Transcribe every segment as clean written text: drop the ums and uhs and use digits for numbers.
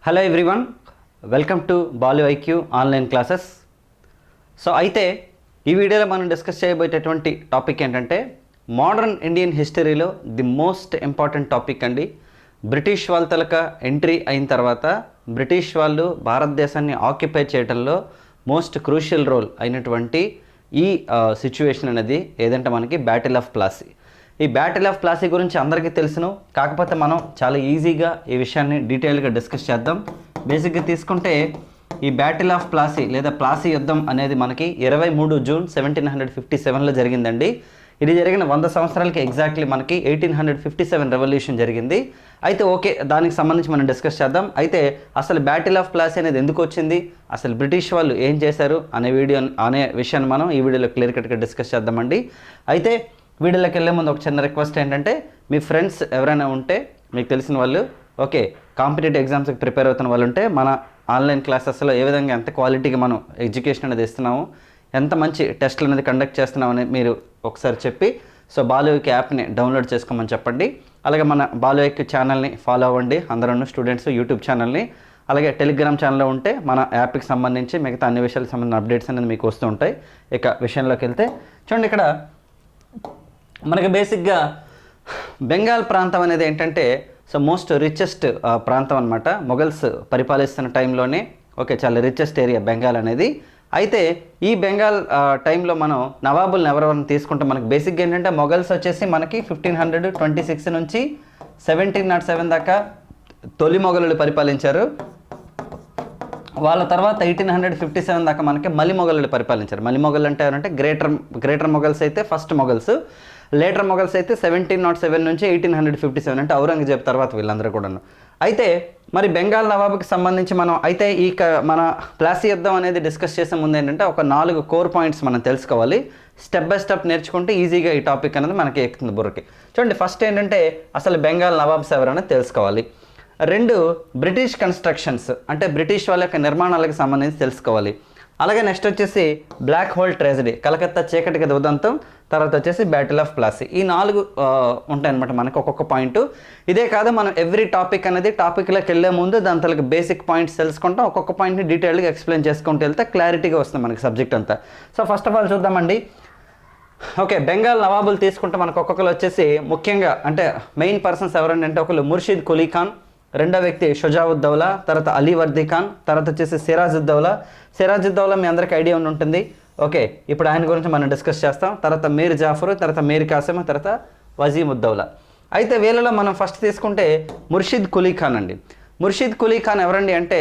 Hello everyone, welcome to Balu IQ online classes. So అయితే ఈ వీడియోలో మనం డిస్కస్ చేయబోయేటటువంటి టాపిక్ ఏంటంటే మోడర్న్ ఇండియన్ హిస్టరీలో ది మోస్ట్ ఇంపార్టెంట్ టాపిక్ అండి. బ్రిటిష్ వాళ్ళ తలక ఎంట్రీ అయిన తర్వాత బ్రిటిష్ వాళ్ళు భారతదేశాన్ని ఆక్యుపై చేయడంలో మోస్ట్ క్రూషియల్ రోల్ అయినటువంటి ఈ సిచ్యువేషన్ అనేది ఏదంటే మనకి బ్యాటిల్ ఆఫ్ ప్లాసీ. ఈ బ్యాటిల్ ఆఫ్ ప్లాసీ గురించి అందరికీ తెలుసును, కాకపోతే మనం చాలా ఈజీగా ఈ విషయాన్ని డీటెయిల్గా డిస్కస్ చేద్దాం. బేసిక్గా తీసుకుంటే ఈ బ్యాటిల్ ఆఫ్ ప్లాసీ లేదా ప్లాసీ యుద్ధం అనేది మనకి 23 జూన్ 1757లో జరిగిందండి. ఇది జరిగిన 100 సంవత్సరాలకి ఎగ్జాక్ట్లీ మనకి 1857 రెవల్యూషన్ జరిగింది. అయితే ఓకే, దానికి సంబంధించి మనం డిస్కస్ చేద్దాం. అయితే అసలు బ్యాటిల్ ఆఫ్ ప్లాసీ అనేది ఎందుకు వచ్చింది, అసలు బ్రిటిష్ వాళ్ళు ఏం చేశారు అనే విషయాన్ని మనం ఈ వీడియోలో క్లియర్ కట్గా డిస్కస్ చేద్దామండి. అయితే వీడియోలోకి వెళ్ళే ముందు ఒక చిన్న రిక్వెస్ట్ ఏంటంటే, మీ ఫ్రెండ్స్ ఎవరైనా ఉంటే మీకు తెలిసిన వాళ్ళు ఓకే కాంపిటేటివ్ ఎగ్జామ్స్కి ప్రిపేర్ అవుతున్న వాళ్ళు ఉంటే మన ఆన్లైన్ క్లాసెస్లో ఏ విధంగా ఎంత క్వాలిటీగా మనం ఎడ్యుకేషన్ అనేది ఇస్తున్నాము, ఎంత మంచి టెస్ట్లు అనేది కండక్ట్ చేస్తున్నామని మీరు ఒకసారి చెప్పి సో బాలు ఐక్యూ యాప్ని డౌన్లోడ్ చేసుకోమని చెప్పండి. అలాగే మన బాలు ఐక్యూ ఛానల్ని ఫాలో అవ్వండి అందరూ స్టూడెంట్స్, యూట్యూబ్ ఛానల్ని. అలాగే టెలిగ్రామ్ ఛానల్లో ఉంటే మన యాప్కి సంబంధించి మిగతా అన్ని విషయాలకు సంబంధించిన అప్డేట్స్ అనేది మీకు వస్తూ ఉంటాయి. ఇక విషయంలోకి వెళ్తే చూడండి, ఇక్కడ మనకి బేసిక్గా బెంగాల్ ప్రాంతం అనేది ఏంటంటే సో మోస్ట్ రిచెస్ట్ ప్రాంతం అనమాట. మొఘల్స్ పరిపాలిస్తున్న టైంలోనే ఓకే చాలా రిచెస్ట్ ఏరియా బెంగాల్ అనేది. అయితే ఈ బెంగాల్ టైంలో మనం నవాబుల్ని ఎవరెవరిని తీసుకుంటే మనకి బేసిక్గా ఏంటంటే మొఘల్స్ వచ్చేసి మనకి 1526 నుంచి 1707 దాకా తొలి మొఘలులు పరిపాలించారు. వాళ్ళ తర్వాత 1857 దాకా మనకి మలి మొఘలులు పరిపాలించారు. మలి మొఘలు అంటే ఎవరంటే గ్రేటర్ మొఘల్స్ అయితే ఫస్ట్ మొఘల్స్, లేటర్ మొఘల్స్ అయితే 1707 నుంచి 1857 అంటే ఔరంగజేబ్ తర్వాత వీళ్ళందరూ కూడాను. అయితే మరి బెంగాల్ నవాబుకి సంబంధించి మనం అయితే మన ప్లాసీ యుద్ధం అనేది డిస్కస్ చేసే ముందు ఏంటంటే ఒక 4 కోర్ పాయింట్స్ మనం తెలుసుకోవాలి. స్టెప్ బై స్టెప్ నేర్చుకుంటే ఈజీగా ఈ టాపిక్ అనేది మనకి ఎక్కుతుంది బుర్రకి. చూడండి, ఫస్ట్ ఏంటంటే అసలు బెంగాల్ నవాబ్స్ ఎవరైనా తెలుసుకోవాలి. 2 బ్రిటిష్ కన్స్ట్రక్షన్స్ అంటే బ్రిటిష్ వాళ్ళ యొక్క నిర్మాణాలకు సంబంధించి తెలుసుకోవాలి. అలాగే నెక్స్ట్ వచ్చేసి బ్లాక్ హోల్ ట్రాజడీ, కలకత్తా చీకటి గది ఉదంతం, తర్వాత వచ్చేసి బ్యాటిల్ ఆఫ్ ప్లాసీ. ఈ 4 ఉంటాయన్నమాట మనకు ఒక్కొక్క పాయింట్. ఇదే కాదు, మనం ఎవ్రీ టాపిక్ అనేది టాపిక్లోకి వెళ్ళే ముందు దాని తలకి బేసిక్ పాయింట్స్ తెలుసుకుంటాం. ఒక్కొక్క పాయింట్ని డీటెయిల్గా ఎక్స్ప్లెయిన్ చేసుకుంటూ వెళ్తే క్లారిటీగా వస్తుంది మనకి సబ్జెక్ట్ అంతా. సో ఫస్ట్ ఆఫ్ ఆల్ చూద్దామండి. ఓకే, బెంగాల్ నవాబులు తీసుకుంటే మనకు ఒక్కొక్కరు వచ్చేసి ముఖ్యంగా అంటే మెయిన్ పర్సన్స్ ఎవరంటే ఒకరు ముర్షిద్ కులీ ఖాన్, రెండో వ్యక్తి షుజావుద్దౌలా, తర్వాత అలీ వర్దీ ఖాన్, తర్వాత వచ్చేసి సిరాజుద్దౌలా. సిరాజుద్దౌలా మీ అందరికీ ఐడియా ఉంటుంది. ఓకే, ఇప్పుడు ఆయన గురించి మనం డిస్కస్ చేస్తాం. తర్వాత మీర్ జాఫర్, తర్వాత మీర్ కాసిం, తర్వాత వజీముద్దౌలా. అయితే వీళ్ళలో మనం ఫస్ట్ తీసుకుంటే ముర్షిద్ కులీ ఖాన్ అండి. ముర్షిద్ కులీ ఖాన్ ఎవరండి అంటే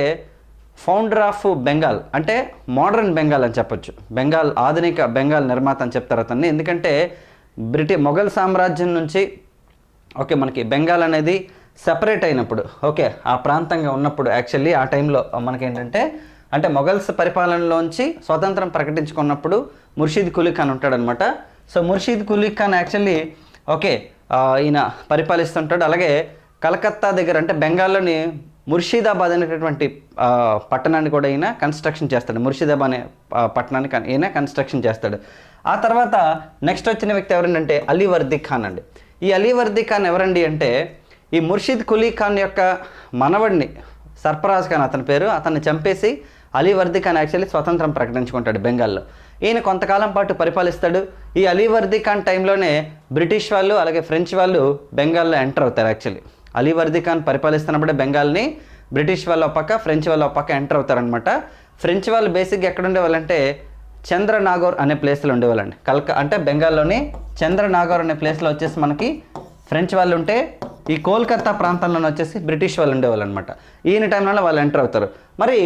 ఫౌండర్ ఆఫ్ బెంగాల్, అంటే మోడర్న్ బెంగాల్ అని చెప్పొచ్చు. బెంగాల్ ఆధునిక బెంగాల్ నిర్మాత అని చెప్తారు అతన్ని. ఎందుకంటే మొఘల్ సామ్రాజ్యం నుంచి ఓకే మనకి బెంగాల్ అనేది సెపరేట్ అయినప్పుడు ఓకే ఆ ప్రాంతంగా ఉన్నప్పుడు యాక్చువల్లీ ఆ టైంలో మనకేంటంటే అంటే మొఘల్స్ పరిపాలనలోంచి స్వతంత్రం ప్రకటించుకున్నప్పుడు ముర్షిద్ కులీ ఖాన్ ఉంటాడనమాట. So Murshid Quli Khan actually okay ఈయన పరిపాలిస్తుంటాడు. అలాగే కలకత్తా దగ్గర అంటే బెంగాల్లోని ముర్షిదాబాద్ అనేటటువంటి పట్టణాన్ని కూడా ఈయన కన్స్ట్రక్షన్ చేస్తాడు. ముర్షిదాబాద్ అనే పట్టణాన్ని ఈయన కన్స్ట్రక్షన్ చేస్తాడు. ఆ తర్వాత నెక్స్ట్ వచ్చిన వ్యక్తి ఎవరంటే అలీ వర్దీ ఖాన్ అండి. ఈ అలీ వర్దీ ఖాన్ ఎవరండి అంటే ఈ ముర్షిద్ కులీ ఖాన్ యొక్క మనవడిని సర్ఫరాజ్ ఖాన్ అతని పేరు, అతన్ని చంపేసి అలీ వర్దీ ఖాన్ యాక్చువల్లీ స్వతంత్రం ప్రకటించుకుంటాడు బెంగాల్లో. ఈయన కొంతకాలం పాటు పరిపాలిస్తాడు. ఈ అలీ వర్దీ ఖాన్ టైంలోనే బ్రిటిష్ వాళ్ళు అలాగే ఫ్రెంచ్ వాళ్ళు బెంగాల్లో ఎంటర్ అవుతారు. యాక్చువల్లీ అలీ వర్దీ ఖాన్ పరిపాలిస్తున్నప్పుడే బెంగాల్ని బ్రిటిష్ వాళ్ళు ఒక పక్క ఫ్రెంచ్ వాళ్ళు ఒక పక్క ఎంటర్ అవుతారనమాట. ఫ్రెంచ్ వాళ్ళు బేసిక్గా ఎక్కడ ఉండేవాళ్ళంటే చంద్రనాగోర్ అనే ప్లేస్లో ఉండేవాళ్ళండి. అంటే బెంగాల్లోని చంద్రనాగోర్ అనే ప్లేస్లో వచ్చేసి మనకి ఫ్రెంచ్ వాళ్ళు ఉంటే ఈ కోల్కత్తా ప్రాంతంలోనే వచ్చేసి బ్రిటిష్ వాళ్ళు ఉండేవాళ్ళు అనమాట. ఈయన టైంలో వాళ్ళు ఎంటర్ అవుతారు. మరి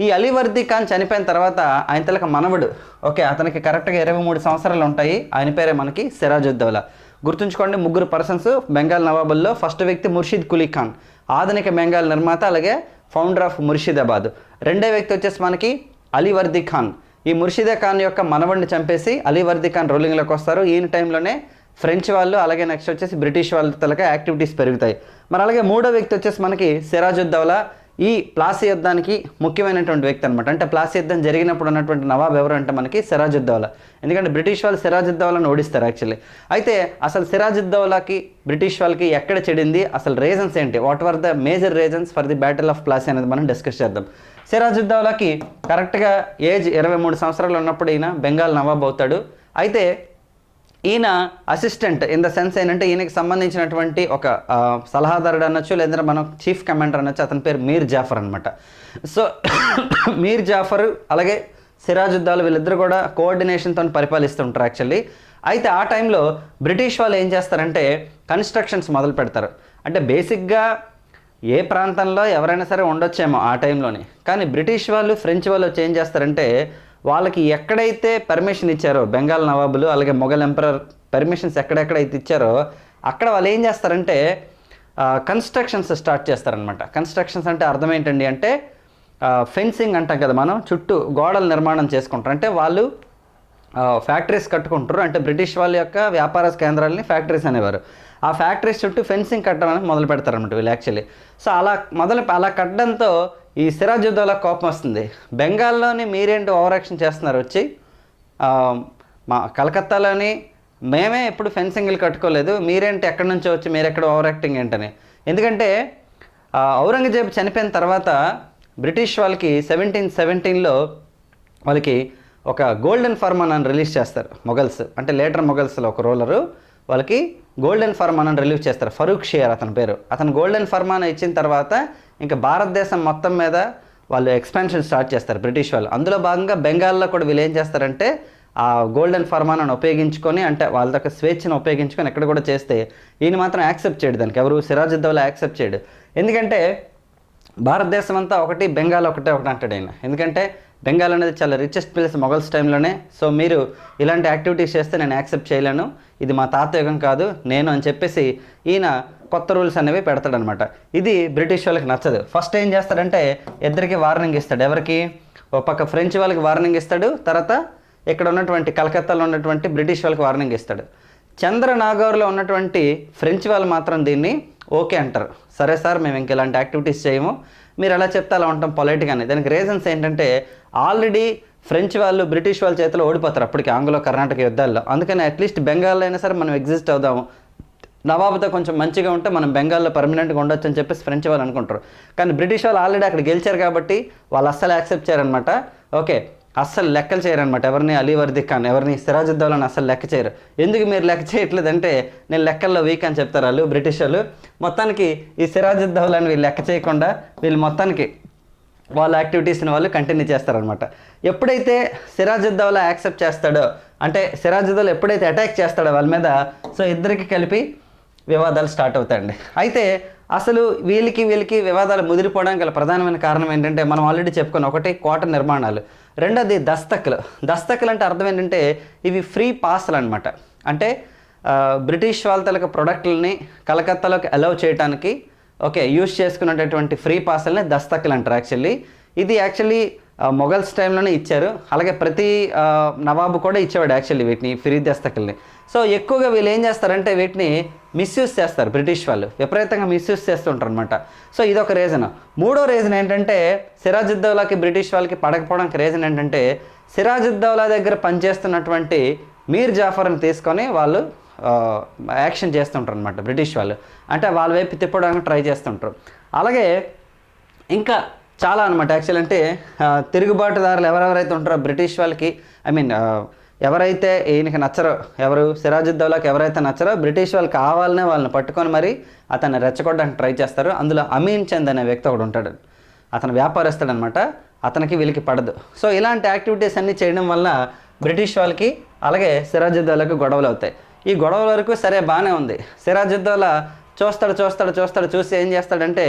ఈ అలీ వర్దీ ఖాన్ చనిపోయిన తర్వాత ఆయన తలక మనవడు ఓకే అతనికి కరెక్ట్గా 23 సంవత్సరాలు ఉంటాయి. ఆయన పేరే మనకి సిరాజుద్దౌలా. గుర్తుంచుకోండి, 3 పర్సన్స్ బెంగాల్ నవాబుల్లో. ఫస్ట్ వ్యక్తి ముర్షిద్ కులీ ఖాన్, ఆధునిక బెంగాల్ నిర్మాత అలాగే ఫౌండర్ ఆఫ్ ముర్షిదాబాద్. రెండో వ్యక్తి వచ్చేసి మనకి అలీ వర్దీ ఖాన్. ఈ ముర్షిదా ఖాన్ యొక్క మనవడిని చంపేసి అలీ వర్దీ ఖాన్ రూలింగ్లోకి వస్తారు. ఈయన టైంలోనే ఫ్రెంచ్ వాళ్ళు అలాగే నెక్స్ట్ వచ్చేసి బ్రిటిష్ వాళ్ళ తలక యాక్టివిటీస్ పెరుగుతాయి. మరి అలాగే మూడో వ్యక్తి వచ్చేసి మనకి సిరాజుద్దౌలా. ఈ ప్లాసీ యుద్ధానికి ముఖ్యమైనటువంటి వ్యక్తి అనమాట. అంటే ప్లాసీ యుద్ధం జరిగినప్పుడు ఉన్నటువంటి నవాబ్ ఎవరు అంటే మనకి సిరాజుద్దౌలా. ఎందుకంటే బ్రిటిష్ వాళ్ళు సిరాజుద్దౌలాని ఓడిస్తారు యాక్చువల్లీ. అయితే అసలు సిరాజుద్దౌలాకి బ్రిటిష్ వాళ్ళకి ఎక్కడ చెడింది, అసలు రీజన్స్ ఏంటి, what are the major reasons for the battle of Plassey అనేది మనం డిస్కస్ చేద్దాం. సిరాజుద్దౌలాకి కరెక్ట్గా ఏజ్ 23 సంవత్సరాలు ఉన్నప్పుడు ఈయన బెంగాల్ నవాబ్ అవుతాడు. అయితే ఈయన అసిస్టెంట్ ఇన్ ద సెన్స్ ఏంటంటే ఈయనకి సంబంధించినటువంటి ఒక సలహాదారుడు అనొచ్చు, లేదంటే మనం చీఫ్ కమాండర్ అనొచ్చు. అతని పేరు మీర్ జాఫర్ అనమాట. సో మీర్ జాఫర్ అలాగే సిరాజుద్దౌలా వీళ్ళిద్దరు కూడా కోఆర్డినేషన్తో పరిపాలిస్తుంటారు యాక్చువల్లీ. అయితే ఆ టైంలో బ్రిటిష్ వాళ్ళు ఏం చేస్తారంటే కన్స్ట్రక్షన్స్ మొదలు పెడతారు. అంటే బేసిక్గా ఏ ప్రాంతంలో ఎవరైనా సరే ఉండొచ్చేమో ఆ టైంలోనే, కానీ బ్రిటిష్ వాళ్ళు ఫ్రెంచ్ వాళ్ళు వచ్చి ఏం చేస్తారంటే వాళ్ళకి ఎక్కడైతే పర్మిషన్ ఇచ్చారో బెంగాల్ నవాబులు అలాగే మొఘల్ ఎంపరర్ పర్మిషన్స్ ఎక్కడెక్కడైతే ఇచ్చారో అక్కడ వాళ్ళు ఏం చేస్తారంటే కన్స్ట్రక్షన్స్ స్టార్ట్ చేస్తారనమాట. కన్స్ట్రక్షన్స్ అంటే అర్థం ఏంటండి అంటే ఫెన్సింగ్ అంటాం కదా మనం, చుట్టూ గోడల నిర్మాణం చేసుకుంటారు. అంటే వాళ్ళు ఫ్యాక్టరీస్ కట్టుకుంటారు. అంటే బ్రిటిష్ వాళ్ళ యొక్క వ్యాపార కేంద్రాలని ఫ్యాక్టరీస్ అనేవారు. ఆ ఫ్యాక్టరీస్ చుట్టూ ఫెన్సింగ్ కట్టడం మొదలు పెడతారనమాట వీళ్ళు యాక్చువల్లీ. సో అలా కట్టడంతో ఈ సిరాజుద్దౌలా కోపం వస్తుంది. బెంగాల్లోని మీరేంటి ఓవర్ యాక్షన్ చేస్తున్నారు వచ్చి, మా కలకత్తాలోని మేమే ఎప్పుడు ఫెన్సింగ్లు కట్టుకోలేదు, మీరేంటి ఎక్కడి నుంచో వచ్చి మీరెక్కడ ఓవర్ యాక్టింగ్ ఏంటని. ఎందుకంటే ఔరంగజేబు చనిపోయిన తర్వాత బ్రిటిష్ వాళ్ళకి 1717లో వాళ్ళకి ఒక గోల్డెన్ ఫర్మాన్ అని రిలీజ్ చేస్తారు మొఘల్స్. అంటే లేటర్ మొఘల్స్లో ఒక రూలరు వాళ్ళకి గోల్డెన్ ఫర్మాన్ అని రిలీజ్ చేస్తారు. ఫరూక్ షియర్ అతని పేరు. అతను గోల్డెన్ ఫర్మాన్ ఇచ్చిన తర్వాత ఇంకా భారతదేశం మొత్తం మీద వాళ్ళు ఎక్స్పాన్షన్ స్టార్ట్ చేస్తారు బ్రిటిష్ వాళ్ళు. అందులో భాగంగా బెంగాల్లో కూడా వీళ్ళు ఏం చేస్తారంటే ఆ గోల్డెన్ ఫర్మాన్ ఉపయోగించుకొని, అంటే వాళ్ళ యొక్క స్వేచ్ఛను ఉపయోగించుకొని ఎక్కడ కూడా చేస్తే ఈయన మాత్రం యాక్సెప్ట్ చేయడు దానికి. ఎవరు సిరాజుద్దౌలా యాక్సెప్ట్ చేయడు. ఎందుకంటే భారతదేశం అంతా ఒకటి, బెంగాల్ ఒకటే అంటాడు ఆయన. ఎందుకంటే బెంగాల్ అనేది చాలా రిచెస్ట్ ప్లేస్ మొఘల్స్ టైంలోనే. సో మీరు ఇలాంటి యాక్టివిటీస్ చేస్తే నేను యాక్సెప్ట్ చేయలేను, ఇది మా తాతయుగం కాదు నేను అని చెప్పేసి ఈయన కొత్త రూల్స్ అనేవి పెడతాడనమాట. ఇది బ్రిటిష్ వాళ్ళకి నచ్చదు. ఫస్ట్ ఏం చేస్తాడంటే ఇద్దరికి వార్నింగ్ ఇస్తాడు. ఎవరికి, ఒక పక్క ఫ్రెంచ్ వాళ్ళకి వార్నింగ్ ఇస్తాడు, తర్వాత ఇక్కడ ఉన్నటువంటి కలకత్తాలో ఉన్నటువంటి బ్రిటిష్ వాళ్ళకి వార్నింగ్ ఇస్తాడు. చంద్రనాగౌర్లో ఉన్నటువంటి ఫ్రెంచ్ వాళ్ళు మాత్రం దీన్ని ఓకే అంటారు. సరే సార్ మేము ఇంక ఇలాంటి యాక్టివిటీస్ చేయము, మీరు ఎలా చెప్తే అలా ఉంటాం పొలైట్గానే. దానికి రీజన్స్ ఏంటంటే ఆల్రెడీ ఫ్రెంచ్ వాళ్ళు బ్రిటిష్ వాళ్ళ చేతిలో ఓడిపోతారు అప్పటికి ఆంగ్లో కర్ణాటక యుద్ధాల్లో. అందుకని అట్లీస్ట్ బెంగాల్లో అయినా సరే మనం ఎగ్జిస్ట్ అవుదాము, నవాబుతో కొంచెం మంచిగా ఉంటే మనం బెంగాల్లో పర్మనెంట్గా ఉండొచ్చు అని చెప్పేసి ఫ్రెంచ్ వాళ్ళు అనుకుంటారు. కానీ బ్రిటిష్ వాళ్ళు ఆల్రెడీ అక్కడ గెలిచారు కాబట్టి వాళ్ళు అస్సలు యాక్సెప్ట్ చేయరనమాట. ఓకే, అస్సలు లెక్కలు చేయరనమాట. ఎవరిని అలీవర్ది ఖాన్, ఎవరిని సిరాజుద్దౌలాని అస్సలు లెక్క చేయరు. ఎందుకు మీరు లెక్క చేయట్లేదంటే నేను లెక్కల్లో వీక్ అని చెప్తారు వాళ్ళు బ్రిటిష్ వాళ్ళు. మొత్తానికి ఈ సిరాజుద్దౌలాని వీళ్ళు లెక్క చేయకుండా వీళ్ళు మొత్తానికి వాళ్ళ యాక్టివిటీస్ని వాళ్ళు కంటిన్యూ చేస్తారనమాట. ఎప్పుడైతే సిరాజుద్దౌలా యాక్సెప్ట్ చేస్తాడో, అంటే సిరాజుద్దౌలా ఎప్పుడైతే అటాక్ చేస్తాడో వాళ్ళ మీద, సో ఇద్దరికి కలిపి వివాదాలు స్టార్ట్ అవుతాయండి. అయితే అసలు వీళ్ళకి వివాదాలు ముదిరిపోవడానికి గల ప్రధానమైన కారణం ఏంటంటే మనం ఆల్రెడీ చెప్పుకున్నాం. ఒకటి కోట నిర్మాణాలు, రెండోది దస్తకులు. దస్తకులు అంటే అర్థం ఏంటంటే ఇవి ఫ్రీ పాస్లు అనమాట. అంటే బ్రిటిష్ వాళ్ళ తలక ప్రొడక్ట్లని కలకత్తాలోకి అలౌ చేయడానికి యూజ్ చేసుకునేటటువంటి ఫ్రీ పాస్లని దస్తకులు అంటారు యాక్చువల్లీ. ఇది యాక్చువల్లీ మొఘల్స్ టైంలోనే ఇచ్చారు. అలాగే ప్రతి నవాబు కూడా ఇచ్చేవాడు యాక్చువల్లీ వీటిని ఫ్రీ దస్తకుల్ని. సో ఎక్కువగా వీళ్ళు ఏం చేస్తారంటే వీటిని మిస్యూజ్ చేస్తారు. బ్రిటిష్ వాళ్ళు విపరీతంగా మిస్యూజ్ చేస్తుంటారు అనమాట. సో ఇదొక రీజన్. మూడో రీజన్ ఏంటంటే సిరాజుద్దౌలాకి బ్రిటిష్ వాళ్ళకి పడకపోవడానికి రీజన్ ఏంటంటే సిరాజుద్దౌలా దగ్గర పనిచేస్తున్నటువంటి మీర్ జాఫర్ని తీసుకొని వాళ్ళు యాక్షన్ చేస్తుంటారు అనమాట బ్రిటిష్ వాళ్ళు. అంటే వాళ్ళ వైపు తిప్పడానికి ట్రై చేస్తుంటారు. అలాగే ఇంకా చాలా అనమాట యాక్చువల్. అంటే తిరుగుబాటుదారులు ఎవరెవరైతే ఉంటారో బ్రిటిష్ వాళ్ళకి, ఎవరైతే ఈయనకి నచ్చరో, ఎవరు సిరాజుద్దౌలాకి ఎవరైతే నచ్చరో బ్రిటిష్ వాళ్ళు కావాలనే వాళ్ళని పట్టుకొని మరి అతన్ని రెచ్చగొట్టడానికి ట్రై చేస్తారు. అందులో అమీన్ చంద్ అనే వ్యక్తి ఒకడు ఉంటాడు. అతను వ్యాపారస్తుడు అనమాట. అతనికి వీళ్ళకి పడదు. సో ఇలాంటి యాక్టివిటీస్ అన్నీ చేయడం వల్ల బ్రిటిష్ వాళ్ళకి అలాగే సిరాజుద్దౌలాకి గొడవలు అవుతాయి. ఈ గొడవల వరకు సరే బాగానే ఉంది. సిరాజుద్దౌలా చూసి ఏం చేస్తాడంటే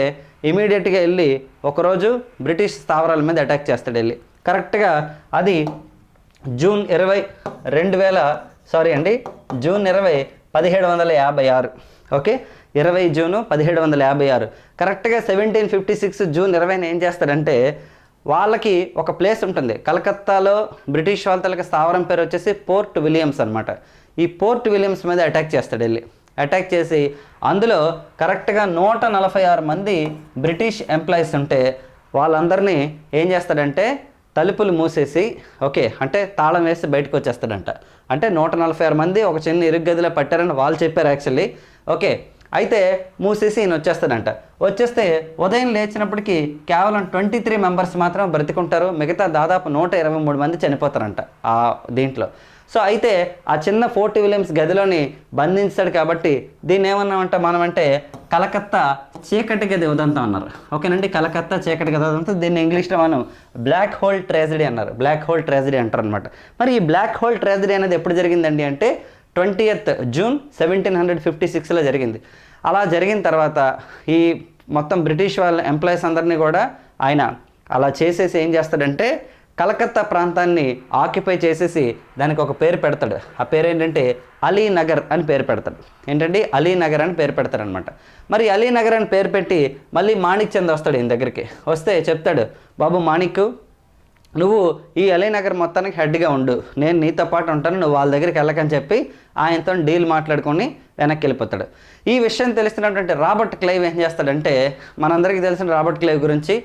ఇమీడియట్గా వెళ్ళి ఒకరోజు బ్రిటిష్ స్థావరాల మీద అటాక్ చేస్తాడు వెళ్ళి. కరెక్ట్గా అది జూన్ 20, 1756. Okay, 20 June 1756. కరెక్ట్గా 1756 జూన్ 20 ఏం చేస్తాడంటే వాళ్ళకి ఒక ప్లేస్ ఉంటుంది కలకత్తాలో. బ్రిటిష్ వాళ్ళ స్థావరం పేరు వచ్చేసి పోర్ట్ విలియమ్స్ అనమాట. ఈ పోర్ట్ విలియమ్స్ మీద అటాక్ చేస్తాడు వెళ్ళి. అటాక్ చేసి అందులో కరెక్ట్గా 146 మంది బ్రిటిష్ ఎంప్లాయీస్ ఉంటే వాళ్ళందరినీ ఏం చేస్తాడంటే తలుపులు మూసేసి ఓకే అంటే తాళం వేసి బయటకు వచ్చేస్తాడంట. అంటే 146 మంది ఒక చిన్న ఇరుగ్గదిలో పట్టారని వాళ్ళు చెప్పారు యాక్చువల్లీ. ఓకే అయితే మూసేసి ఈయన వచ్చేస్తాడంట. వచ్చేస్తే ఉదయం లేచినప్పటికీ కేవలం 23 మెంబర్స్ మాత్రం బ్రతికుంటారు. మిగతా దాదాపు 123 మంది చనిపోతారంట ఆ దీంట్లో. సో అయితే ఆ చిన్న ఫోర్ట్ విలియమ్స్ గదిలోని బంధించాడు కాబట్టి దీన్ని ఏమన్నామంటే మనం అంటే కలకత్తా చీకటి గది ఉదంతం అన్నారు. ఓకేనండి, కలకత్తా చీకటి గది ఉదంతం. దీన్ని ఇంగ్లీష్లో మనం బ్లాక్ హోల్ ట్రాజడీ అన్నారు. బ్లాక్ హోల్ ట్రాజడీ అంటారు అనమాట. మరి ఈ బ్లాక్ హోల్ ట్రాజడీ అనేది ఎప్పుడు జరిగిందండి అంటే 20th జూన్ 1756లో జరిగింది. అలా జరిగిన తర్వాత ఈ మొత్తం బ్రిటిష్ వాళ్ళ ఎంప్లాయీస్ అందరినీ కూడా ఆయన అలా చేసేసి ఏం చేస్తాడంటే కలకత్తా ప్రాంతాన్ని ఆక్యుపై చేసేసి దానికి ఒక పేరు పెడతాడు. ఆ పేరు ఏంటంటే అలీనగర్ అని పేరు పెడతాడు. ఏంటంటే అలీనగర్ అని పేరు పెడతాడనమాట. మరి అలీనగర్ అని పేరు పెట్టి మళ్ళీ మాణిక్ చంద్ వస్తాడు ఈయన దగ్గరికి. వస్తే చెప్తాడు, బాబు మాణిక్, నువ్వు ఈ అలీనగర్ మొత్తానికి హెడ్గా ఉండు, నేను నీతో పాటు ఉంటాను, నువ్వు వాళ్ళ దగ్గరికి వెళ్ళకని చెప్పి ఆయనతో డీల్ మాట్లాడుకొని వెనక్కి వెళ్ళిపోతాడు. ఈ విషయం తెలుస్తున్నటువంటి రాబర్ట్ క్లైవ్ ఏం చేస్తాడంటే, మనందరికీ తెలిసిన రాబర్ట్ క్లైవ్ గురించి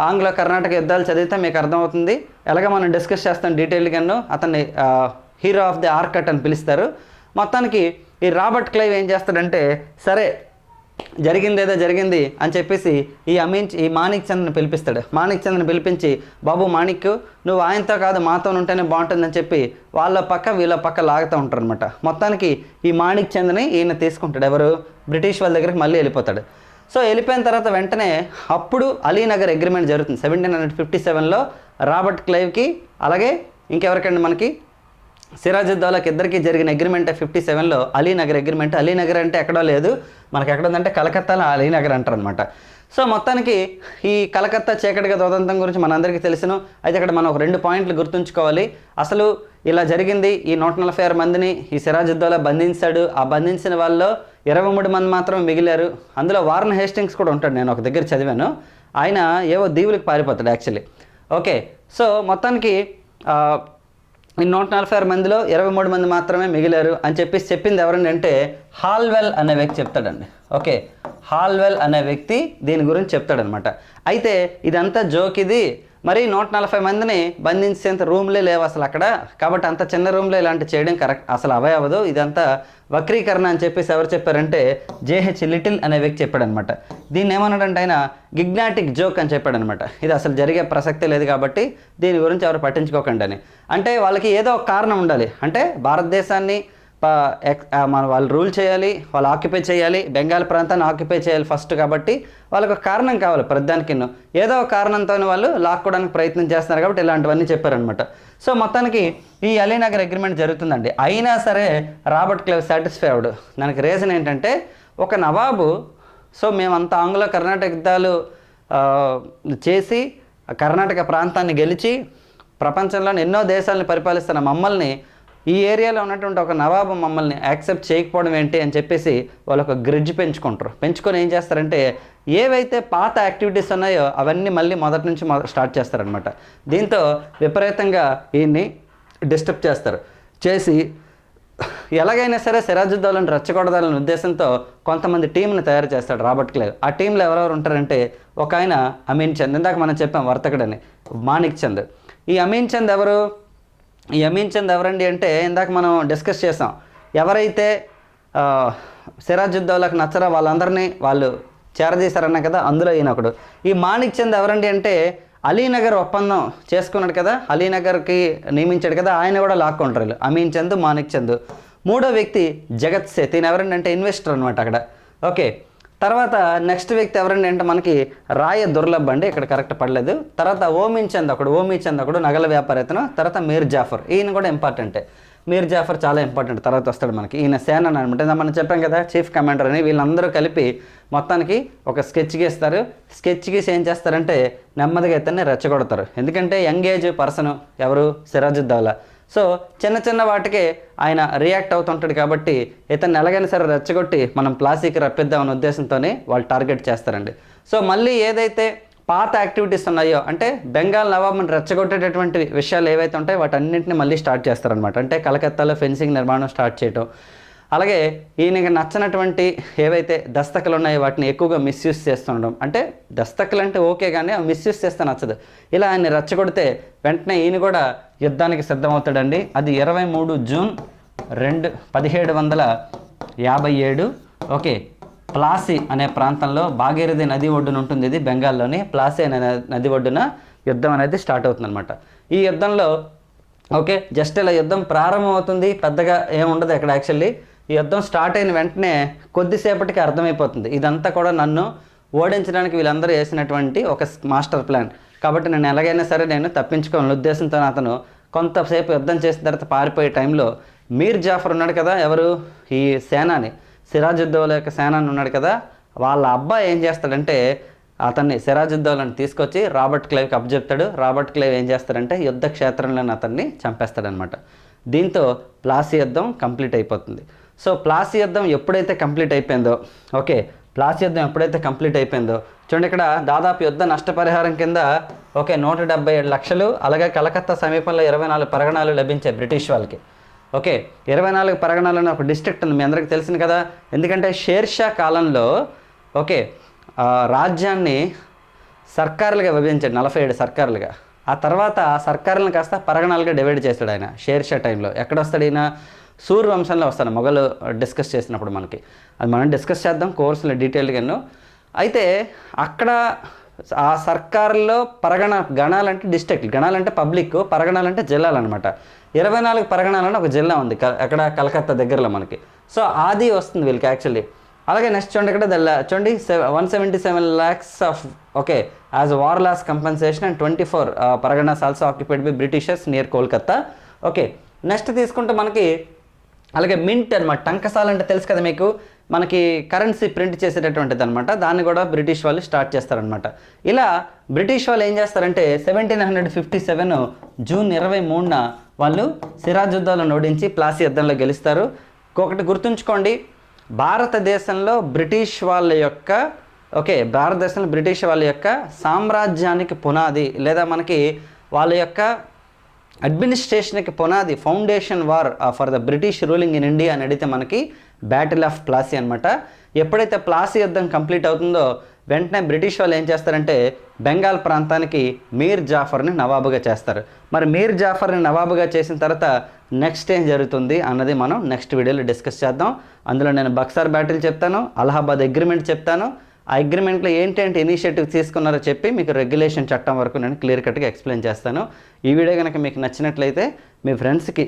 ఆంగ్ల కర్ణాటక యుద్ధాలు చదివితే మీకు అర్థమవుతుంది. ఎలాగ మనం డిస్కస్ చేస్తాం డీటెయిల్గాను. అతన్ని హీరో ఆఫ్ ది ఆర్కట్ అని పిలుస్తారు. మొత్తానికి ఈ రాబర్ట్ క్లైవ్ ఏం చేస్తాడంటే, సరే జరిగింది ఏదో జరిగింది అని చెప్పేసి ఈ మాణిక్ చంద్ని పిలిపిస్తాడు. మాణిక్ చంద్ని పిలిపించి, బాబు మాణిక్, నువ్వు ఆయనతో కాదు మాతో ఉంటేనే బాగుంటుందని చెప్పి వాళ్ళ పక్క వీళ్ళ పక్క లాగుతూ ఉంటారు అనమాట. మొత్తానికి ఈ మాణిక్ చంద్ని ఈయన తీసుకుంటాడు. ఎవరు? బ్రిటిష్ వాళ్ళ దగ్గరికి మళ్ళీ వెళ్ళిపోతాడు. సో వెళ్ళిపోయిన తర్వాత వెంటనే అప్పుడు అలీనగర్ అగ్రిమెంట్ జరుగుతుంది 1757లో రాబర్ట్ క్లైవ్కి, అలాగే ఇంకెవరికండి మనకి సిరాజుద్దౌలాకి ఇద్దరికి జరిగిన అగ్రిమెంట్ 57లో అలీనగర్ అగ్రిమెంట్. అలీనగర్ అంటే ఎక్కడో లేదు, మనకి ఎక్కడ ఉందంటే కలకత్తాలో అలీనగర్ అంటారు అనమాట. సో మొత్తానికి ఈ కలకత్తా చీకటి గది ఉదంతం గురించి మనందరికీ తెలుసును. అయితే ఇక్కడ మనం ఒక 2 పాయింట్లు గుర్తుంచుకోవాలి. అసలు ఇలా జరిగింది, ఈ 146 మందిని ఈ సిరాజుద్దౌలా బంధించాడు. ఆ బంధించిన వాళ్ళలో 23 మంది మాత్రం మిగిలారు. అందులో వారన్ హేస్టింగ్స్ కూడా ఉంటాడు, నేను ఒక దగ్గర చదివాను. ఆయన ఏవో దీవులకు పారిపోతాడు యాక్చువల్లీ. ఓకే, సో మొత్తానికి ఈ 146 మందిలో 23 మంది మాత్రమే మిగిలారు అని చెప్పేసి చెప్పింది ఎవరండి అంటే హాల్వెల్ అనే వ్యక్తి చెప్తాడండి. ఓకే, హాల్వెల్ అనే వ్యక్తి దీని గురించి చెప్తాడనమాట. అయితే ఇదంతా జోక్ ఇది. మరి 140 మందిని బంధించేంత రూమ్లే లేవు అసలు అక్కడ. కాబట్టి అంత చిన్న రూమ్లో ఇలాంటి చేయడం కరెక్ట్ అసలు అవ్వదు. ఇదంతా వక్రీకరణ అని చెప్పేసి ఎవరు చెప్పారంటే జేహెచ్ లిటిల్ అనే వ్యక్తి చెప్పాడనమాట. దీన్ని ఏమన్నాడంటే ఆయన గిగ్నాటిక్ జోక్ అని చెప్పాడనమాట. ఇది అసలు జరిగే ప్రసక్తే లేదు కాబట్టి దీని గురించి ఎవరు పట్టించుకోకండి అని. అంటే వాళ్ళకి ఏదో ఒక కారణం ఉండాలి. అంటే భారతదేశాన్ని వాళ్ళు రూల్ చేయాలి, వాళ్ళు ఆక్యుపై చేయాలి, బెంగాల్ ప్రాంతాన్ని ఆక్యుపై చేయాలి ఫస్ట్. కాబట్టి వాళ్ళకు ఒక కారణం కావాలి ప్రతిదానికి. ఏదో ఒక కారణంతో వాళ్ళు లాక్కోవడానికి ప్రయత్నం చేస్తున్నారు కాబట్టి ఇలాంటివన్నీ చెప్పారనమాట. సో మొత్తానికి ఈ అలీనగర్ అగ్రిమెంట్ జరుగుతుందండి. అయినా సరే రాబర్ట్ క్లైవ్ సాటిస్ఫై అవ్వడు. దానికి రీజన్ ఏంటంటే ఒక నవాబు, సో మేమంతా ఆంగ్లో కర్ణాటక యుద్ధాలు చేసి కర్ణాటక ప్రాంతాన్ని గెలిచి ప్రపంచంలోని ఎన్నో దేశాలను పరిపాలిస్తున్న మమ్మల్ని, ఈ ఏరియాలో ఉన్నటువంటి ఒక నవాబు మమ్మల్ని యాక్సెప్ట్ చేయకపోవడం ఏంటి అని చెప్పేసి వాళ్ళు ఒక గ్రిడ్జ్ పెంచుకొని ఏం చేస్తారంటే ఏవైతే పాత యాక్టివిటీస్ ఉన్నాయో అవన్నీ మళ్ళీ మొదటి నుంచి స్టార్ట్ చేస్తారనమాట. దీంతో విపరీతంగా ఈయన్ని డిస్టర్బ్ చేసి ఎలాగైనా సరే సిరాజుద్దౌలాని రెచ్చగొడదాలనే ఉద్దేశంతో కొంతమంది టీంని తయారు చేస్తాడు రాబర్ట్ క్లైవ్. ఆ టీంలో ఎవరెవరు ఉంటారంటే ఒక ఆయన అమీన్ చంద్, ఇందాక మనం చెప్పాం వర్తకుడని, మాణిక్ చంద్. ఈ అమీన్ చంద్ ఎవరండి అంటే ఇందాక మనం డిస్కస్ చేసాం, ఎవరైతే సిరాజుద్దౌలాకి నచ్చరా వాళ్ళందరినీ వాళ్ళు చేరదీశారన్నా కదా, అందులో ఈయన ఒకడు. ఈ మాణిక్ చంద్ ఎవరండి అంటే అలీనగర్ ఒప్పందం చేసుకున్నాడు కదా, అలీనగర్కి నియమించాడు కదా, ఆయన కూడా లాక్కుంటారు అమీన్ చంద్, మాణిక్ చంద్. మూడో వ్యక్తి జగత్ సేత్, ఈయన ఎవరండి అంటే ఇన్వెస్టర్ అనమాట అక్కడ. ఓకే, తర్వాత నెక్స్ట్ వ్యక్తి ఎవరండి అంటే మనకి రాయ దుర్లభ్ అండి, ఇక్కడ కరెక్ట్ పడలేదు. తర్వాత ఓమీ చంద్ ఒకడు నగల వ్యాపారతను. తర్వాత మీర్ జాఫర్, ఈయన కూడా ఇంపార్టెంటే. మీర్ జాఫర్ చాలా ఇంపార్టెంట్, తర్వాత వస్తాడు మనకి. ఈయన సేన అనమాట, మనం చెప్పాం కదా చీఫ్ కమాండర్ అని. వీళ్ళందరూ కలిపి మొత్తానికి ఒక స్కెచ్ గీస్తారు. స్కెచ్ గీసి ఏం చేస్తారంటే నెమ్మదిగా ఇతన్ని రెచ్చగొడతారు. ఎందుకంటే యంగ్ ఏజ్ పర్సన్ ఎవరు, సిరాజుద్దౌలా. సో చిన్న వాటికే ఆయన రియాక్ట్ అవుతుంటాడు కాబట్టి ఇతన్ని ఎలాగైనా సరే రెచ్చగొట్టి మనం ప్లాసీకి రప్పిద్దామనే ఉద్దేశంతోనే వాళ్ళు టార్గెట్ చేస్తారండి. సో మళ్ళీ ఏదైతే పాత యాక్టివిటీస్ ఉన్నాయో అంటే బెంగాల్ నవాబ్ని రెచ్చగొట్టేటటువంటి విషయాలు ఏవైతే ఉంటాయో వాటన్నింటినీ మళ్ళీ స్టార్ట్ చేస్తారనమాట. అంటే కలకత్తాలో ఫెన్సింగ్ నిర్మాణం స్టార్ట్ చేయటం, అలాగే ఈయనకి నచ్చనటువంటి ఏవైతే దస్తకలు ఉన్నాయో వాటిని ఎక్కువగా మిస్యూజ్ చేస్తుండడం. అంటే దస్తకలు అంటే ఓకే, కానీ అవి మిస్యూజ్ చేస్తే నచ్చదు. ఇలా ఆయన్ని రెచ్చగొడితే వెంటనే ఈయన కూడా యుద్ధానికి సిద్ధమవుతాడండి. అది 23 జూన్ 1757 ఓకే, ప్లాసీ అనే ప్రాంతంలో భాగీరథి నది ఒడ్డున ఉంటుంది. ఇది బెంగాల్లోని ప్లాసీ అనే నది ఒడ్డున యుద్ధం అనేది స్టార్ట్ అవుతుంది అనమాట. ఈ యుద్ధంలో ఓకే, జస్ట్ ఇలా యుద్ధం ప్రారంభమవుతుంది, పెద్దగా ఏముండదు అక్కడ. యాక్చువల్లీ ఈ యుద్ధం స్టార్ట్ అయిన వెంటనే కొద్దిసేపటికి అర్థమైపోతుంది ఇదంతా కూడా నన్ను ఓడించడానికి వీళ్ళందరూ వేసినటువంటి ఒక మాస్టర్ ప్లాన్. కాబట్టి నేను ఎలాగైనా సరే నేను తప్పించుకోవాలని ఉద్దేశంతో అతను కొంతసేపు యుద్ధం చేసిన తర్వాత పారిపోయే టైంలో మీర్ జాఫర్ ఉన్నాడు కదా, ఎవరు ఈ సేనాని, సిరాజుద్దౌలా యొక్క సేనాని ఉన్నాడు కదా, వాళ్ళ అబ్బాయి ఏం చేస్తాడంటే అతన్ని సిరాజుద్దౌలాని తీసుకొచ్చి రాబర్ట్ క్లైవ్కి అప్పచెప్తాడు. రాబర్ట్ క్లైవ్ ఏం చేస్తాడంటే యుద్ధ క్షేత్రంలోనే అతన్ని చంపేస్తాడనమాట. దీంతో ప్లాసీ యుద్ధం కంప్లీట్ అయిపోతుంది. సో ప్లాసీ యుద్ధం ఎప్పుడైతే కంప్లీట్ అయిపోయిందో ఓకే, ప్లాసీ యుద్ధం ఎప్పుడైతే కంప్లీట్ అయిపోయిందో చూడండి, ఇక్కడ దాదాపు యుద్ధ నష్టపరిహారం కింద ఓకే 177 లక్షలు, అలాగే కలకత్తా సమీపంలో 24 పరగణాలు లభించాయి బ్రిటిష్ వాళ్ళకి. ఓకే, 24 పరగణాలు అనే ఒక డిస్ట్రిక్ట్ ఉంది, మీ అందరికీ తెలిసింది కదా. ఎందుకంటే షేర్షా కాలంలో ఓకే రాజ్యాన్ని సర్కారులుగా విభజించాడు, 47 సర్కారులుగా. ఆ తర్వాత ఆ సర్కారులను కాస్త పరగణాలుగా డివైడ్ చేశాడు ఆయన షేర్షా టైంలో. ఎక్కడ వస్తాడు ఈయన? సూర్ వంశంలో వస్తాడు. మొఘలు డిస్కస్ చేసినప్పుడు మనకి అది మనం డిస్కస్ చేద్దాం కోర్సులో డీటెయిల్గాను. అయితే అక్కడ ఆ సర్కారులో గణాలంటే డిస్ట్రిక్ట్, గణాలంటే పబ్లిక్, పరగణాలంటే జిల్లాలు అనమాట. 24 పరగణాలని ఒక జిల్లా ఉంది అక్కడ కలకత్తా దగ్గరలో మనకి. సో అది వస్తుంది వీళ్ళకి యాక్చువల్లీ. అలాగే నెక్స్ట్ చూడండి, ఇక్కడ చూడండి 177 lakhs of okay as war loss compensation and 24 Parganas also occupied by Britishers near Kolkata. Okay, next తీసుకుంటే మనకి అలాగే మింట్ అనమాట. టంకసాల అంటే తెలుసు కదా మీకు, మనకి కరెన్సీ ప్రింట్ చేసేటటువంటిది అనమాట. దాన్ని కూడా బ్రిటిష్ వాళ్ళు స్టార్ట్ చేస్తారనమాట. ఇలా బ్రిటిష్ వాళ్ళు ఏం చేస్తారంటే 1757 జూన్ 23న వాళ్ళు సిరాజుద్దౌలాను ఓడించి ప్లాసీ యుద్ధంలో గెలుస్తారు. ఒకటి గుర్తుంచుకోండి, భారతదేశంలో బ్రిటిష్ వాళ్ళ యొక్క సామ్రాజ్యానికి పునాది, లేదా మనకి వాళ్ళ యొక్క అడ్మినిస్ట్రేషన్కి పునాది, foundation war for the British ruling in India అని అడిగితే మనకి బ్యాటిల్ ఆఫ్ ప్లాసీ అనమాట. ఎప్పుడైతే ప్లాసీ యుద్ధం కంప్లీట్ అవుతుందో వెంటనే బ్రిటిష్ వాళ్ళు ఏం చేస్తారంటే బెంగాల్ ప్రాంతానికి మీర్ జాఫర్ని నవాబుగా చేస్తారు. మరి మీర్ జాఫర్ని నవాబుగా చేసిన తర్వాత నెక్స్ట్ ఏం జరుగుతుంది అన్నది మనం నెక్స్ట్ వీడియోలో డిస్కస్ చేద్దాం. అందులో నేను బక్సార్ బ్యాటిల్ చెప్తాను, అలహాబాద్ అగ్రిమెంట్ చెప్తాను. ఆ అగ్రిమెంట్లో ఏంటంటే ఇనిషియేటివ్ తీసుకున్నారో చెప్పి మీకు రెగ్యులేషన్ చట్టం వరకు నేను క్లియర్ కట్గా ఎక్స్ప్లెయిన్ చేస్తాను. ఈ వీడియో కనుక మీకు నచ్చినట్లయితే మీ ఫ్రెండ్స్కి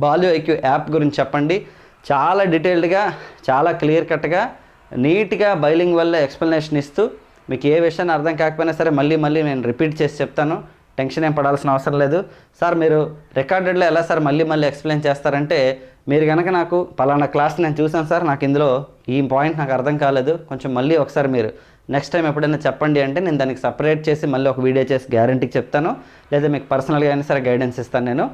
బాలు ఐక్యూ యాప్ గురించి చెప్పండి. చాలా డీటెయిల్డ్గా, చాలా క్లియర్ కట్గా, నీట్గా బైలింగ్ వల్ల ఎక్స్ప్లెనేషన్ ఇస్తూ మీకు ఏ విషయాన్ని అర్థం కాకపోయినా సరే మళ్ళీ నేను రిపీట్ చేసి చెప్తాను. టెన్షన్ ఏం పడాల్సిన అవసరం లేదు. సార్ మీరు రికార్డెడ్లో ఎలా సార్ మళ్ళీ ఎక్స్ప్లెయిన్ చేస్తారంటే, మీరు కనుక నాకు పలానా క్లాస్ నేను చూసాను సార్, నాకు ఇందులో ఈ పాయింట్ నాకు అర్థం కాలేదు, కొంచెం మళ్ళీ ఒకసారి మీరు నెక్స్ట్ టైం ఎప్పుడైనా చెప్పండి అంటే నేను దానికి సపరేట్ చేసి మళ్ళీ ఒక వీడియో చేసి గ్యారంటీకి చెప్తాను. లేదా మీకు పర్సనల్గా అయినా సరే గైడెన్స్ ఇస్తాను నేను.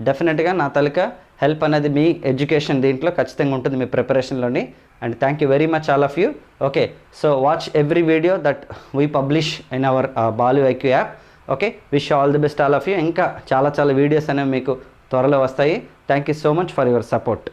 డెఫినెట్గా నా తాలూకా హెల్ప్ అనేది మీ ఎడ్యుకేషన్ దీంట్లో ఖచ్చితంగా ఉంటుంది, మీ ప్రిపరేషన్లోని. And thank you very much all of you. Okay, so watch every video that we publish in our Balu IQ app. Okay, wish all the best all of you. ఇంకా చాలా వీడియోస్ అనేవి మీకు త్వరలో వస్తాయి. Thank you so much for your support.